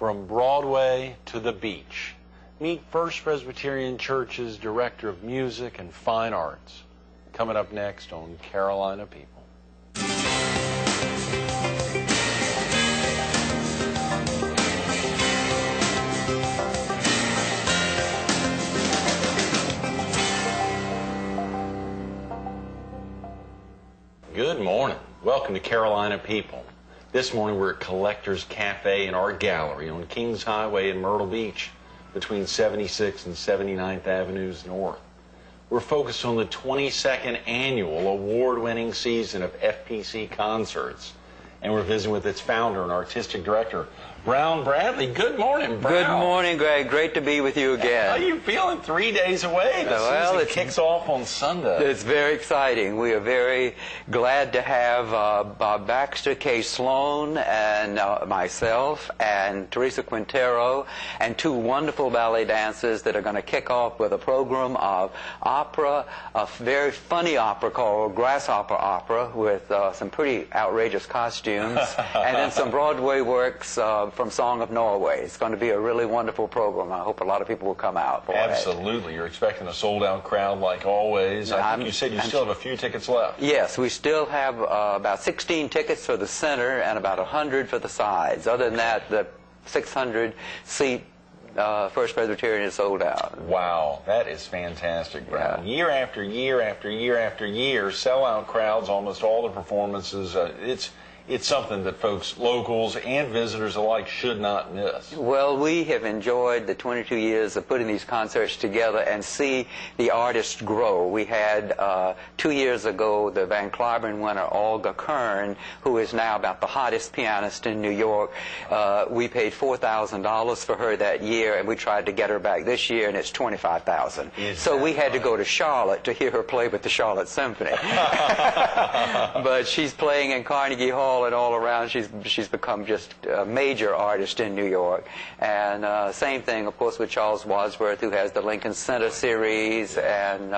From Broadway to the beach. Meet First Presbyterian Church's Director of Music and Fine Arts. Coming up next on Carolina People. Good morning. Welcome to Carolina People. This morning we're at Collector's Cafe and Art Gallery on Kings Highway in Myrtle Beach between 76th and 79th Avenues North. We're focused on the 22nd annual award-winning season of FPC concerts. And we're visiting with its founder and artistic director, Brown Bradley. Good morning, Brown. Good morning, Greg. Great to be with you again. How are you feeling 3 days away? The season kicks off on Sunday. It's very exciting. We are very glad to have Bob Baxter, Kay Sloan, and myself, and Teresa Quintero, and two wonderful ballet dancers that are going to kick off with a program of opera, a very funny opera called Grasshopper Opera with some pretty outrageous costumes, and then some Broadway works from Song of Norway. It's going to be a really wonderful program. I hope a lot of people will come out for it. Absolutely. You're expecting a sold-out crowd like always. I think you said you still have a few tickets left. Yes, we still have about 16 tickets for the center and about 100 for the sides. Other than that, the 600-seat First Presbyterian is sold out. Wow, that is fantastic, Brown. Yeah. Year after year after year after year, sellout crowds, almost all the performances. It's something that folks, locals and visitors alike, should not miss. Well, we have enjoyed the 22 years of putting these concerts together and see the artists grow. We had 2 years ago the Van Cliburn winner, Olga Kern, who is now about the hottest pianist in New York. We paid $4,000 for her that year, and we tried to get her back this year, and it's $25,000. So we had to go to Charlotte to hear her play with the Charlotte Symphony. But she's playing in Carnegie Hall and all around. She's become just a major artist in New York. And same thing, of course, with Charles Wadsworth, who has the Lincoln Center series, and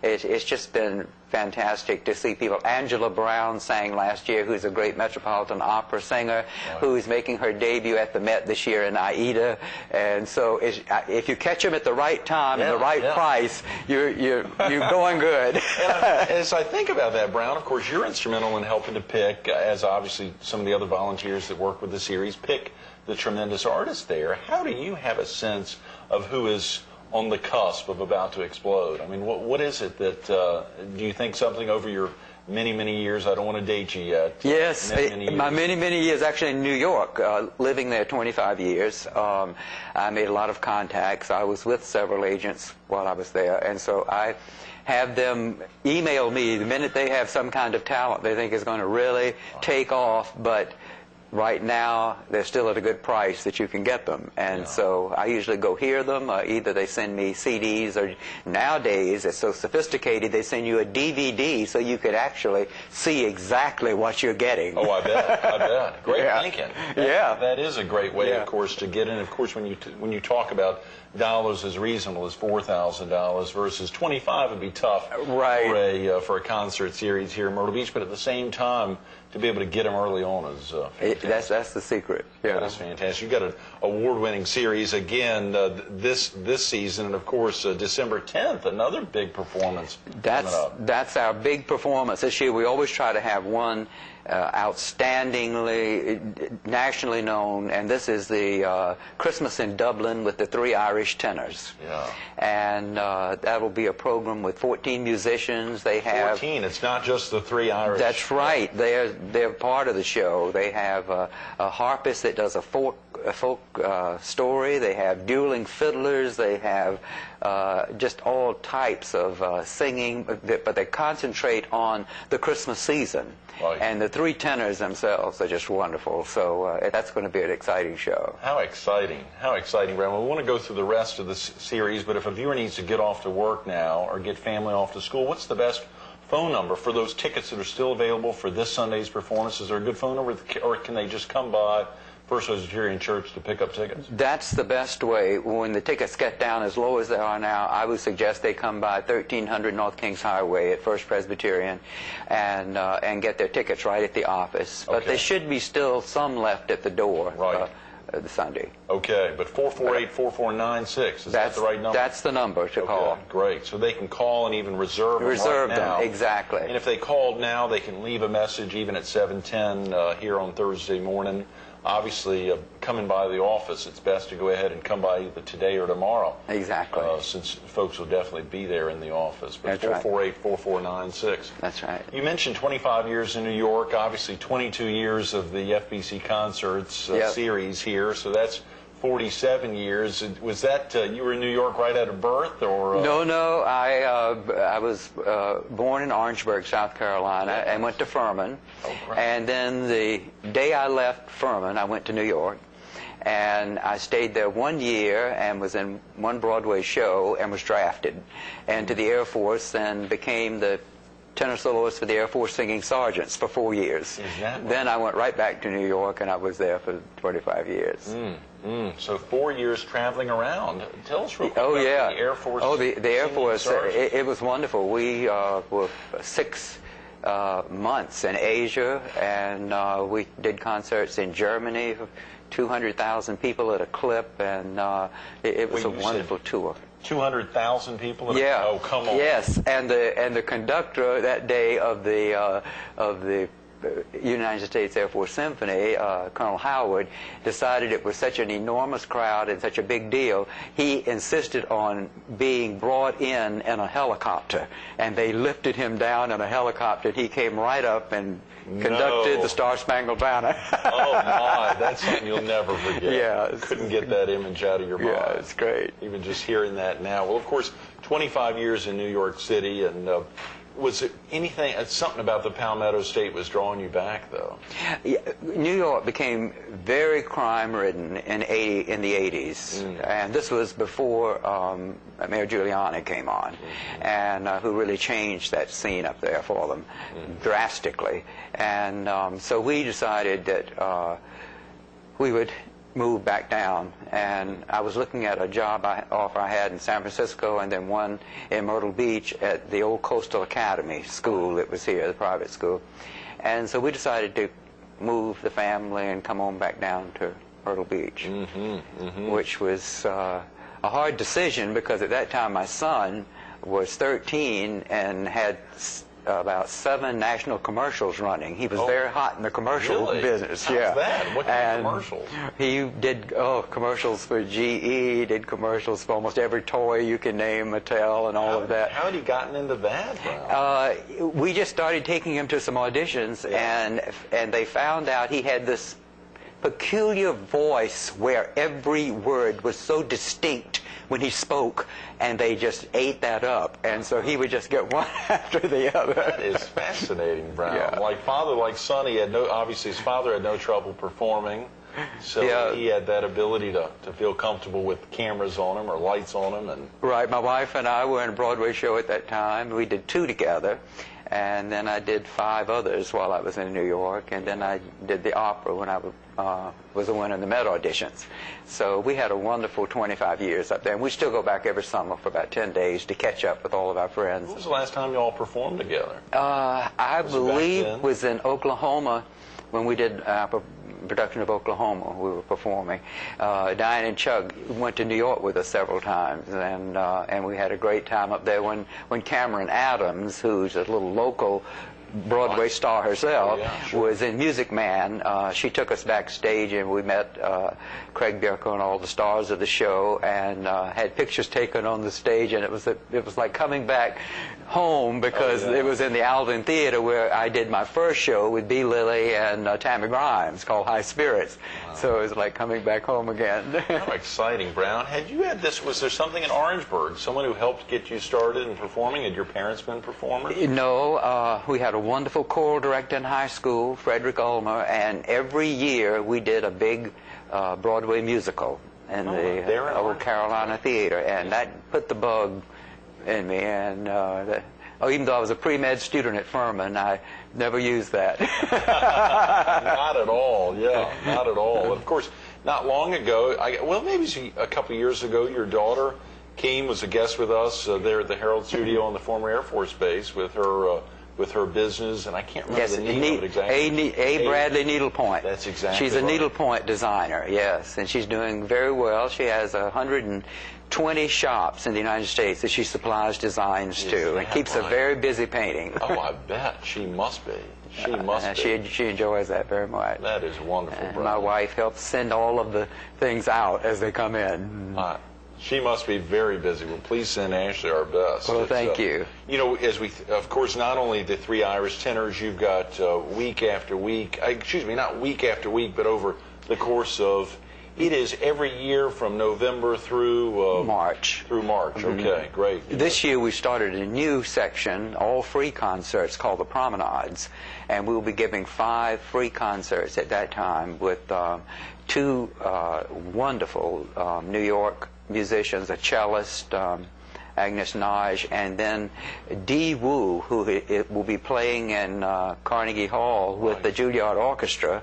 it's just been fantastic to see people. Angela Brown sang last year, who's a great Metropolitan Opera singer, who's making her debut at the Met this year in Aida. And so if you catch them at the right time and the right price, you're going good. As I think about that, Brown, of course, you're instrumental in helping to pick, as obviously some of the other volunteers that work with the series, pick the tremendous artists there. How do you have a sense of who is on the cusp of about to explode? I mean, what is it that, do you think something over your many, many years? I don't want to date you yet. Yes, my many years actually in New York, living there 25 years. I made a lot of contacts. I was with several agents while I was there, and so I have them email me the minute they have some kind of talent they think is going to really take off, but right now they're still at a good price that you can get them. And so I usually go hear them. Either they send me CDs, or nowadays it's so sophisticated they send you a DVD so you could actually see exactly what you're getting. Oh, I bet. Great thinking. That is a great way, of course, to get in. Of course, when you talk about dollars as reasonable as $4,000 versus $25 would be tough for a concert series here in Myrtle Beach, but at the same time, to be able to get them early on is fantastic. That's the secret. Yeah, that's fantastic. You've got an award-winning series again this season, and of course December 10th, another big performance. That's our big performance this year. We always try to have one outstandingly nationally known, and this is the Christmas in Dublin with the three Irish tenors. And that'll be a program with 14 musicians. They have 14. It's not just the three Irish. That's right. They're part of the show. They have a harpist that does a folk story. They have dueling fiddlers. They have just all types of singing, but they concentrate on the Christmas season. And the three tenors themselves are just wonderful. So that's going to be an exciting show. How exciting. How exciting, Brown. We want to go through the rest of the series, but if a viewer needs to get off to work now or get family off to school, what's the best phone number for those tickets that are still available for this Sunday's performance? Is there a good phone number, or can they just come by First Presbyterian Church to pick up tickets? That's the best way. When the tickets get down as low as they are now, I would suggest they come by 1300 North Kings Highway at First Presbyterian and get their tickets right at the office. But there should be still some left at the door. the Sunday. Okay, but 448-4496, is that the right number? That's the number to call. Great. So they can call and even reserve them Reserve right now. them, exactly. And if they called now, they can leave a message even at 7:10 here on Thursday morning. Obviously, coming by the office, it's best to go ahead and come by either today or tomorrow. Exactly. Since folks will definitely be there in the office. But That's 448-4496. That's right. You mentioned 25 years in New York, obviously 22 years of the FBC Concerts series here, so that's 47 years. Was that, you were in New York right out of birth, or? No, I was born in Orangeburg, South Carolina, and went to Furman. Oh, great. And then the day I left Furman, I went to New York. And I stayed there 1 year and was in one Broadway show and was drafted into the Air Force and became the tenor soloist for the Air Force Singing Sergeants for 4 years. Then I went right back to New York, and I was there for 25 years. So 4 years traveling around. Tell us real quick about the Air Force. Oh, the Air Force, it was wonderful. We were 6 months in Asia, and we did concerts in Germany, 200,000 people at a clip, and it was a wonderful tour. 200,000 people? Yeah. Oh, come on. Yes, and the conductor that day of the United States Air Force Symphony, Colonel Howard, decided it was such an enormous crowd and such a big deal, he insisted on being brought in a helicopter, and they lifted him down in a helicopter, and he came right up and conducted the Star-Spangled Banner. Oh my, that's something you'll never forget. Yeah. Couldn't get that image out of your mind. Yeah, it's great. Even just hearing that now. Well, of course, 25 years in New York City, and was it anything, something about the Palmetto State was drawing you back, though? Yeah, New York became very crime-ridden in the 80s, and this was before Mayor Giuliani came on, and who really changed that scene up there for them drastically. And so we decided that we would move back down, and I was looking at a job offer I had in San Francisco, and then one in Myrtle Beach at the old Coastal Academy school that was here, the private school. And so we decided to move the family and come on back down to Myrtle Beach, which was a hard decision, because at that time my son was 13 and had about 7 national commercials running. He was very hot in the commercial business. How's that? What kind of commercials? He did commercials for GE, did commercials for almost every toy you can name, Mattel, and all of that. How had he gotten into that? We just started taking him to some auditions, and they found out he had this peculiar voice where every word was so distinct when he spoke, and they just ate that up, and so he would just get one after the other. That is fascinating, Brown. Like father, like son, he had obviously his father had no trouble performing, so he had that ability to feel comfortable with cameras on him or lights on him. And right, my wife and I were in a Broadway show at that time. We did 2 together, and then I did 5 others while I was in New York, and then I did the opera when I was a winner in the Met auditions. So we had a wonderful 25 years up there, and we still go back every summer for about 10 days to catch up with all of our friends. When was the last time you all performed together? I believe it was in Oklahoma when we did production of Oklahoma. We were performing. Diane and Chuck went to New York with us several times, and we had a great time up there when Cameron Adams, who's a little local Broadway star herself, was in Music Man. She took us backstage, and we met Craig Bierko and all the stars of the show, and had pictures taken on the stage, and it was like coming back home, because it was in the Alvin Theater where I did my first show with B. Lilly and Tammy Grimes, called High Spirits. So it was like coming back home again. How exciting, Brown. Had you had this, was there something in Orangeburg, someone who helped get you started in performing? Had your parents been performers? No, we had a wonderful choral director in high school, Frederick Ulmer, and every year we did a big Broadway musical in the Old Carolina Theater, and that put the bug in me. And even though I was a pre-med student at Furman, I never used that. Not at all, not at all. Of course, not long ago, maybe a couple years ago, your daughter, Keem, was a guest with us there at the Herald Studio on the former Air Force Base with with her business, and I can't remember Yes, the name of it exactly. A. Bradley Needlepoint. That's exactly She's a right. needlepoint designer, yes, and she's doing very well. She has 120 shops in the United States that she supplies designs to, and keeps her very busy painting. Oh, I bet. She must be. She must be. She enjoys that very much. That is wonderful, And Brian. my wife helps send all of the things out as they come in. She must be very busy. Well, please send Ashley our best. Well, thank you. You know, as we, of course, not only the three Irish tenors, you've got week after week, excuse me, not week after week, but over the course of, it is every year from November through March. Through March. Okay, great. This year we started a new section, all free concerts, called the Promenades, and we will be giving 5 free concerts at that time with 2 wonderful New York musicians, a cellist, Agnes Nage, and then Dee Wu, who will be playing in Carnegie Hall with the Juilliard Orchestra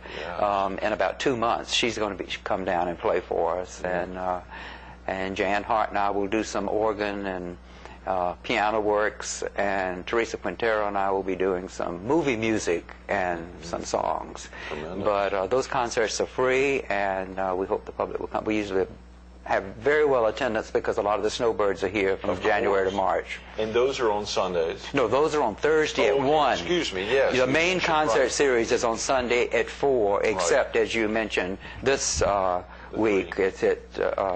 in about 2 months. She's going to come down and play for us, and Jan Hart and I will do some organ and piano works, and Teresa Quintero and I will be doing some movie music and some songs. Tremendous. But those concerts are free, and we hope the public will come. We usually have very well attendance because a lot of the snowbirds are here from January to March. And those are on Sundays? No, those are on Thursday at 1. Excuse me, yes. The main concert series is on Sunday at 4, except, as you mentioned, this week it's at,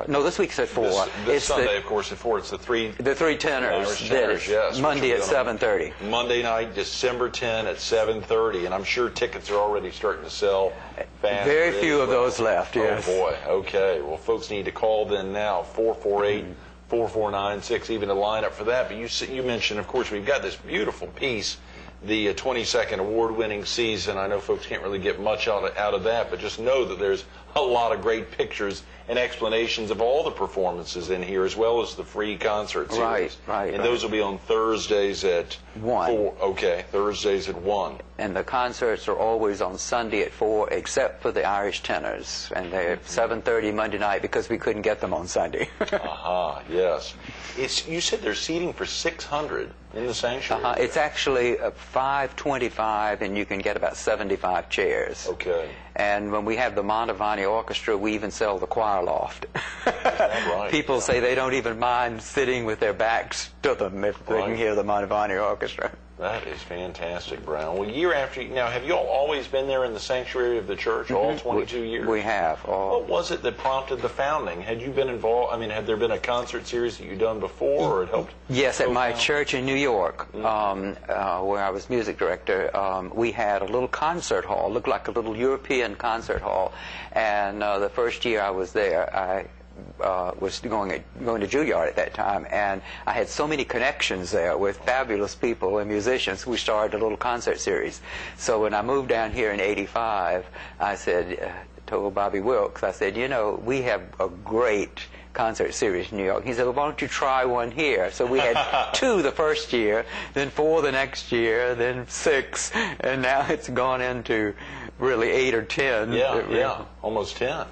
no, this week's at 4. This Sunday, of course, at 4. It's the three tenors. Irish tenors, yes. Monday at 7:30. Monday night, December 10 at 7:30, and I'm sure tickets are already starting to sell fast. Very few of those left, yes. Oh, boy. Okay. Well, folks need to call then now, 448-4496, even to line up for that. But you mentioned, of course, we've got this beautiful piece, the 22nd award-winning season. I know folks can't really get much out of that, but just know that there's a lot of great pictures and explanations of all the performances in here, as well as the free concert series. Right. And those will be on Thursdays at 1. 4. Okay, Thursdays at 1. And the concerts are always on Sunday at 4, except for the Irish tenors, and they're 7:30 Monday night because we couldn't get them on Sunday. Aha, yes. You said there's seating for 600 in the sanctuary. It's actually 525, and you can get about 75 chairs. Okay. And when we have the Mantovani Orchestra, we even sell the choir loft. Right. People say they don't even mind sitting with their backs to them if they can hear the Mantovani Orchestra. That is fantastic, Brown. Well, year after now, have you all always been there in the sanctuary of the church, all 22 years? We have. What was it that prompted the founding? Had you been involved? I mean, had there been a concert series that you'd done before, or it helped? Yes, at my church in New York, where I was music director, we had a little concert hall, looked like a little European concert hall. And the first year I was there, I was going to Juilliard at that time, and I had so many connections there with fabulous people and musicians. We started a little concert series. So when I moved down here in '85, I told Bobby Wilkes, I said, you know, we have a great concert series in New York. He said, well, why don't you try one here? So we had 2 the first year, then 4 the next year, then 6, and now it's gone into really 8 or 10. Yeah, almost 10.